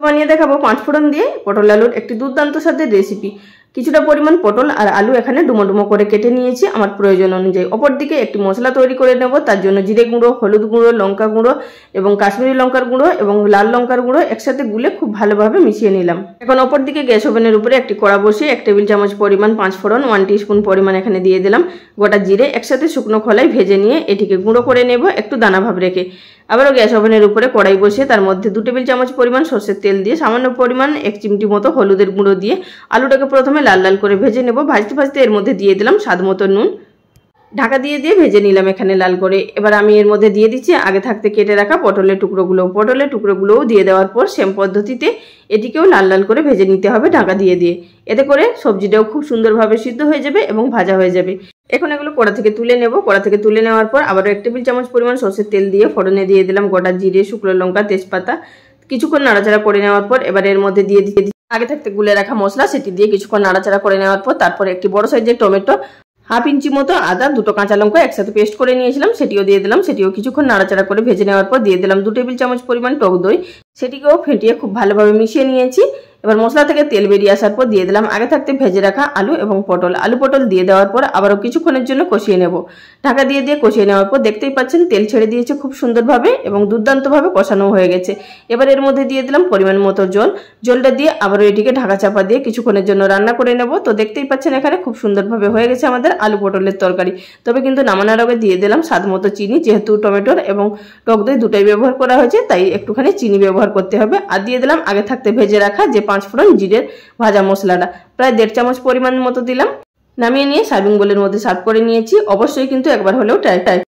বানিয়ে দেখাবো 5 ফোড়ন দিয়ে পটল আলুর একটি দুর্দান্ত স্বাদের রেসিপি। কিছুটা পরিমাণ পটল আর আলু এখানে ডুমো ডুমো করে কেটে নিয়েছি আমার প্রয়োজন অনুযায়ী। অপরদিকে একটি মশলা তৈরি করে নেব। তার জন্য জিরে গুঁড়ো, হলুদ গুঁড়ো, লঙ্কা গুঁড়ো এবং কাশ্মীরি লঙ্কার গুঁড়ো এবং লাল লঙ্কার গুঁড়ো একসাথে গুলে খুব ভালোভাবে মিশিয়ে নিলাম। এখন অপরদিকে গ্যাস ওভেনের উপরে একটি কড়া বসিয়ে 1 টেবিল চামচ পরিমাণ 5 ফোড়ন, 1 টিস্পুন পরিমাণ এখানে দিয়ে দিলাম গোটা জিরে একসাথে শুকনো খোলায় ভেজে নিয়ে এটিকে গুঁড়ো করে নেব একটু দানা ভাব রেখে। আবারও গ্যাস ওভেনের উপরে কড়াই বসিয়ে তার মধ্যে 2 টেবিল চামচ পরিমাণ সরষের তেল দিয়ে সামান্য পরিমাণ 1 চিমটি মতো হলুদের গুঁড়ো দিয়ে আলুটাকে প্রথমে লাল লাল করে ভেজে নেব। ভাজতে ভাজতে এর মধ্যে দিয়ে দিলাম স্বাদ মতো নুন, ঢাকা দিয়ে ভেজে নিলাম এখানে লাল করে। এবার আমি এর মধ্যে দিয়ে দিচ্ছি আগে থাকতে কেটে রাখা পটলের টুকরোগুলোও দিয়ে দেওয়ার পর সেম পদ্ধতিতে এটিকেও লাল লাল করে ভেজে নিতে হবে ঢাকা দিয়ে। এতে করে সবজিটাও খুব সুন্দরভাবে সিদ্ধ হয়ে যাবে এবং ভাজা হয়ে যাবে। এখন এগুলো কড়া থেকে তুলে নেব। কড়া থেকে তুলে নেওয়ার পর আবারও 1 টেবিল চামচ পরিমাণ সরষের তেল দিয়ে ফোড়নে দিয়ে দিলাম গোটা জিরে, শুকনো লঙ্কা, তেজপাতা। কিছুক্ষণ নাড়াচাড়া করে নেওয়ার পর এবার এর মধ্যে দিয়ে আগে থাকতে গুলে রাখা মশলা, সেটি দিয়ে কিছুক্ষণ নাড়াচাড়া করে নেওয়ার পর তারপর একটি বড় সাইজের টমেটো, 1/2 ইঞ্চি মতো আদা, 2টো কাঁচা লঙ্কা একসাথে পেস্ট করে নিয়েছিলাম সেটিও দিয়ে দিলাম। সেটিও কিছুক্ষণ নাড়াচাড়া করে ভেজে নেওয়ার পর দিয়ে দিলাম 2 টেবিল চামচ পরিমাণ টক দই, সেটিকেও ফেটিয়ে খুব ভালোভাবে মিশিয়ে নিয়েছি। এবার মশলা থেকে তেল বেরিয়ে আসার পর দিয়ে দিলাম আগে থাকতে ভেজে রাখা আলু এবং আলু পটল দিয়ে দেওয়ার পর আবারও কিছুক্ষণের জন্য কষিয়ে নেব। ঢাকা দিয়ে কষিয়ে নেওয়ার পর দেখতেই পাচ্ছেন তেল ছেড়ে দিয়েছে খুব সুন্দরভাবে এবং দুর্দান্তভাবে কষানো হয়ে গেছে। এবার এর মধ্যে দিয়ে দিলাম পরিমাণ মতো জলটা দিয়ে আবারও এটিকে ঢাকা চাপা দিয়ে কিছুক্ষণের জন্য রান্না করে নেব। তো দেখতেই পাচ্ছেন এখানে খুব সুন্দরভাবে হয়ে গেছে আমাদের আলু পটলের তরকারি। তবে কিন্তু নামানোর আগে দিয়ে দিলাম স্বাদ মতো চিনি, যেহেতু টমেটোর এবং টক দই দুটাই ব্যবহার করা হয়েছে তাই একটুখানি চিনি ব্যবহার করতে হবে। আর দিয়ে দিলাম আগে থাকতে ভেজে রাখা যে 5 ফোড়ন জিরের ভাজা মশলাটা, প্রায় 1.5 চামচ পরিমাণ মতো দিলাম। নামিয়ে নিয়ে সার্ভিং বোলের মধ্যে সার্ভ করে নিয়েছি। অবশ্যই কিন্তু একবার হলেও ট্রাই